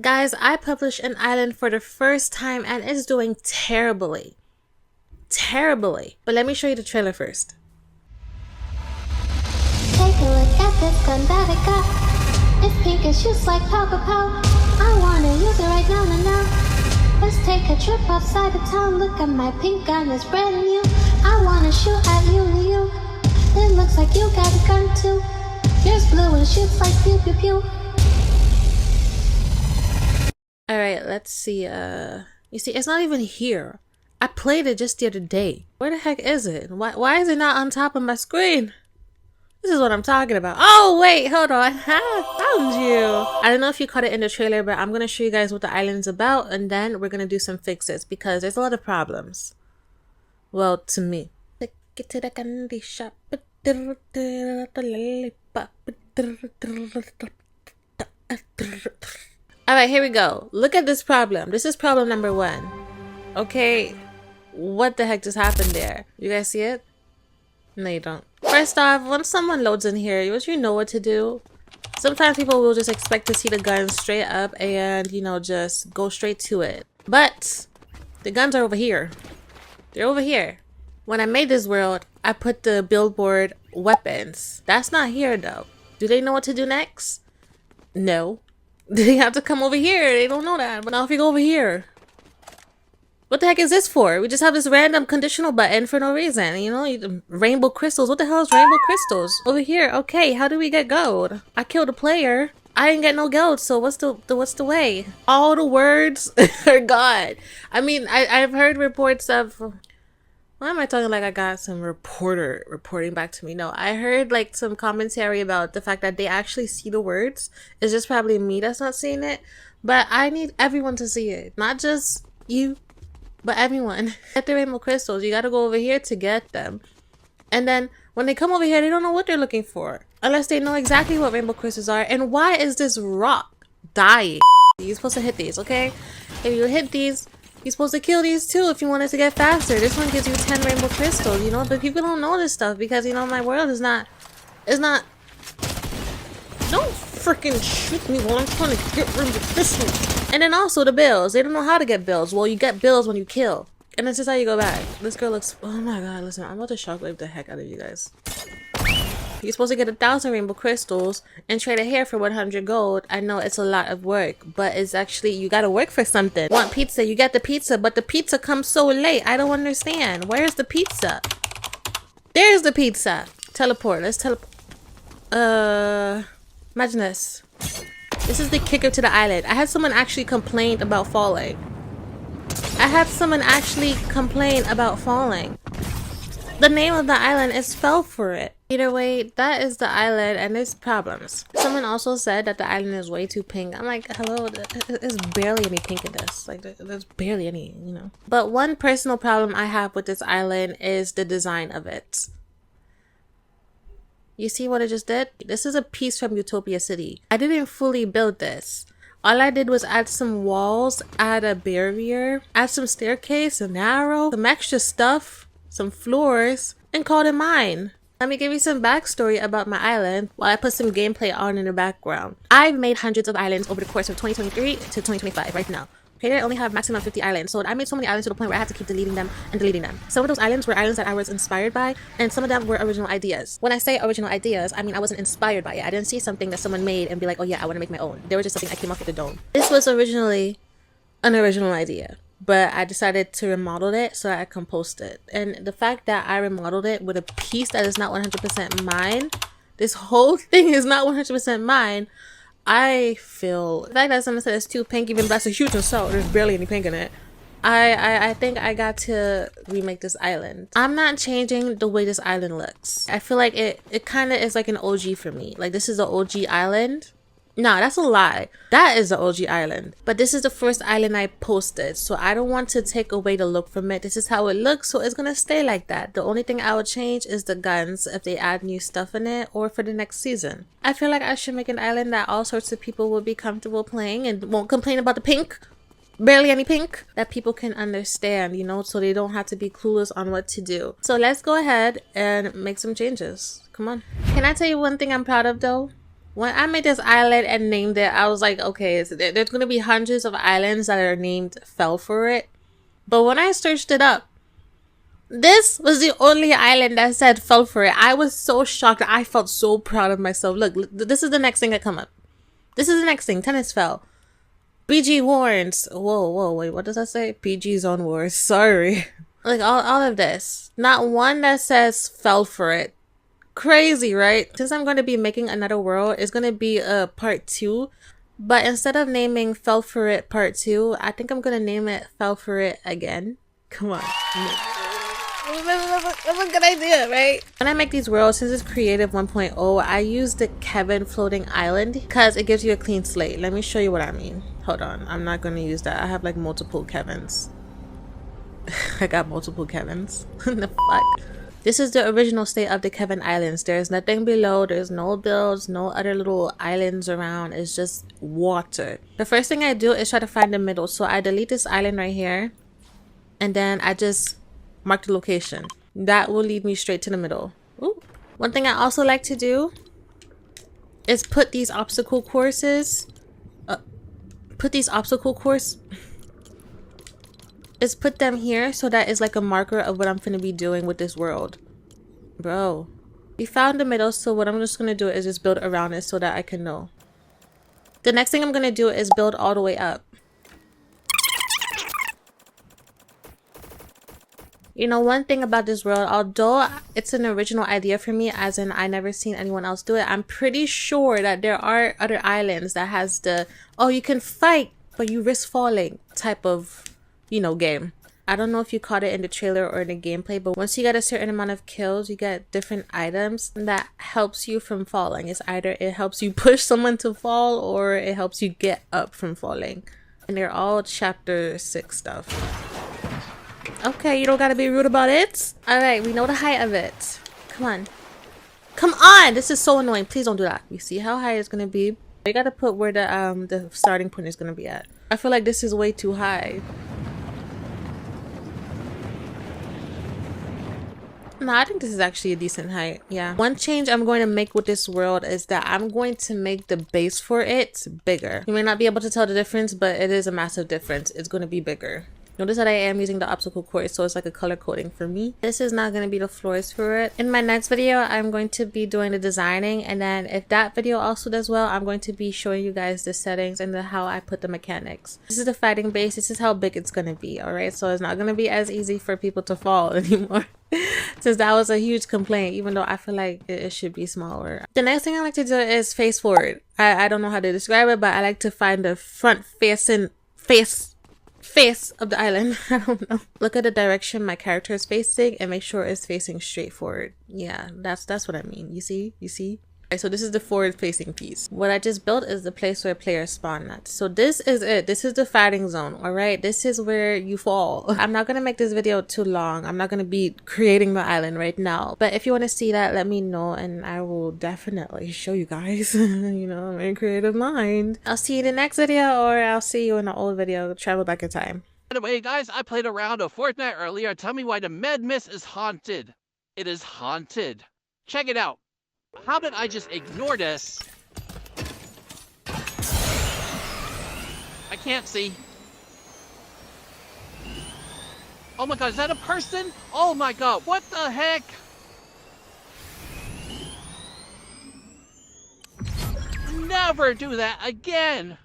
Guys, I published an island for the first time and it's doing terribly. Terribly. But let me show you the trailer first. Take a look at this gun that I got. It's pink and shoots like pow pow. I wanna use it right now, now. Let's take a trip outside the town. Look at my pink gun, it's brand new. I wanna shoot at you. It looks like you got a gun too. Yours blue and shoots like pew pew pew. Alright, let's see. You see, it's not even here. I played it just the other day. Where the heck is it? Why is it not on top of my screen? This is what I'm talking about. Oh, wait, hold on. Found you. I don't know if you caught it in the trailer, but I'm going to show you guys what the island's about, and then we're going to do some fixes because there's a lot of problems. Well, to me. Take it to the candy shop. Alright, here we go. Look at this problem. This is problem number 1. Okay, what the heck just happened there? You guys see it? No, you don't. First off, when someone loads in here, you know what to do. Sometimes people will just expect to see the gun straight up and, you know, just go straight to it. But the guns are over here. They're over here. When I made this world, I put the billboard weapons. That's not here though. Do they know what to do next? No. They have to come over here. They don't know that. But now if you go over here, what the heck is this for? We just have this random conditional button for no reason. You know, rainbow crystals. What the hell is rainbow crystals? Over here. Okay, how do we get gold? I killed a player. I didn't get no gold, so what's the way? All the words are gone. I mean, I've heard reports of... Why am I talking like I got some reporter reporting back to me? No, I heard like some commentary about the fact that they actually see the words. It's just probably me that's not seeing it. But I need everyone to see it. Not just you, but everyone. Get the rainbow crystals. You gotta go over here to get them. And then when they come over here, they don't know what they're looking for. Unless they know exactly what rainbow crystals are. And why is this rock dying? You're supposed to hit these, okay? If you hit these... You're supposed to kill these too if you want it to get faster. This one gives you 10 rainbow crystals, you know? But people don't know this stuff because, you know, my world is not... Don't freaking shoot me while I'm trying to get rainbow crystals. And then also the bills. They don't know how to get bills. Well, you get bills when you kill. And this is how you go back. This girl looks... Oh my god, listen. I'm about to shockwave the heck out of you guys. You're supposed to get 1,000 rainbow crystals and trade a hair for 100 gold. I know it's a lot of work, but it's actually, you gotta work for something. Want pizza, you get the pizza, but the pizza comes so late. I don't understand. Where's the pizza? There's the pizza. Teleport. Let's teleport. Imagine this. This is the kicker to the island. I had someone actually complain about falling. The name of the island is Fell For It. Either way, that is the island and there's problems. Someone also said that the island is way too pink. I'm like, hello, there's barely any pink in this. Like, there's barely any, you know. But one personal problem I have with this island is the design of it. You see what I just did? This is a piece from Utopia City. I didn't fully build this. All I did was add some walls, add a barrier, add some staircase, an arrow, some extra stuff, some floors, and called it mine. Let me give you some backstory about my island while I put some gameplay on in the background. I've made hundreds of islands over the course of 2023 to 2025 right now. Okay, I only have maximum 50 islands, so I made so many islands to the point where I had to keep deleting them and deleting them. Some of those islands were islands that I was inspired by, and some of them were original ideas. When I say original ideas, I mean I wasn't inspired by it. I didn't see something that someone made and be like, oh yeah, I want to make my own. They were just something I came up with the dome. This was originally an original idea, but I decided to remodel it so I can post it. And the fact that I remodeled it with a piece that is not 100% mine, this whole thing is not 100% mine, I feel the fact that someone said it's too pink, even though that's a huge insult, there's barely any pink in it. I think I got to remake this island. I'm not changing the way this island looks. I feel like it kind of is like an OG for me. Like, this is an OG island. Nah, that's a lie. That is the OG island. But this is the first island I posted, so I don't want to take away the look from it. This is how it looks, so it's gonna stay like that. The only thing I would change is the guns if they add new stuff in it or for the next season. I feel like I should make an island that all sorts of people will be comfortable playing and won't complain about the pink. Barely any pink. That people can understand, you know, so they don't have to be clueless on what to do. So let's go ahead and make some changes. Come on. Can I tell you one thing I'm proud of though? When I made this island and named it, I was like, okay, there's gonna be hundreds of islands that are named Fell for It. But when I searched it up, this was the only island that said Fell for It. I was so shocked. I felt so proud of myself. Look, this is the next thing that come up. This is the next thing. Tennis fell. PG warns. Whoa, wait, what does that say? PG Zone Wars. Sorry. Like all of this. Not one that says Fell for It. Crazy, right? Since I'm going to be making another world, it's going to be a part 2. But instead of naming Fell for It part 2, I think I'm going to name it Fell for It again. Come on. That's a good idea, right? When I make these worlds, since it's Creative 1.0, I use the Kevin floating island because it gives you a clean slate. Let me show you what I mean. Hold on. I'm not going to use that. I have like multiple Kevins. I got multiple Kevins. The fuck? This is the original state of the Kevin Islands. There's nothing below. There's no builds, no other little islands around. It's just water. The first thing I do is try to find the middle. So I delete this island right here. And then I just mark the location. That will lead me straight to the middle. Ooh. One thing I also like to do is put these obstacle courses. Is put them here so that is like a marker of what I'm gonna be doing with this world. Bro, we found the middle, so what I'm just gonna do is just build around it so that I can know. The next thing I'm gonna do is build all the way up. You know, one thing about this world, although it's an original idea for me, as in I never seen anyone else do it, I'm pretty sure that there are other islands that has the, oh, you can fight, but you risk falling type of, you know, game. I don't know if you caught it in the trailer or in the gameplay, but once you get a certain amount of kills, you get different items that helps you from falling. It's either it helps you push someone to fall or it helps you get up from falling. And they're all chapter 6 stuff. Okay, you don't gotta be rude about it. Alright, we know the height of it. Come on. Come on! This is so annoying. Please don't do that. You see how high it's gonna be? You gotta put where the starting point is gonna be at. I feel like this is way too high. No, I think this is actually a decent height. Yeah. One change I'm going to make with this world is that I'm going to make the base for it bigger. You may not be able to tell the difference, but it is a massive difference. It's going to be bigger. Notice that I am using the obstacle course, so it's like a color coding for me. This is not going to be the floors for it. In my next video, I'm going to be doing the designing, and then if that video also does well, I'm going to be showing you guys the settings and how I put the mechanics. This is the fighting base. This is how big it's going to be, alright? So it's not going to be as easy for people to fall anymore. Since that was a huge complaint, even though I feel like it should be smaller. The next thing I like to do is face forward. I don't know how to describe it, but I like to find the front facing face of the island. I don't know. Look at the direction my character is facing and make sure it's facing straight forward. Yeah, that's what I mean. You see? Okay, so this is the forward facing piece. What I just built is the place where players spawn at. So this is it. This is the fighting zone, all right? This is where you fall. I'm not gonna make this video too long. I'm not gonna be creating the island right now. But if you want to see that, let me know and I will definitely show you guys. You know, I'm in creative mind. I'll see you in the next video, or I'll see you in the old video, travel back in time. By the way, guys, I played a round of Fortnite earlier. Tell me why the med miss is haunted. It is haunted. Check it out. How did I just ignore this? I can't see. Oh my god, is that a person? Oh my god, what the heck? Never do that again!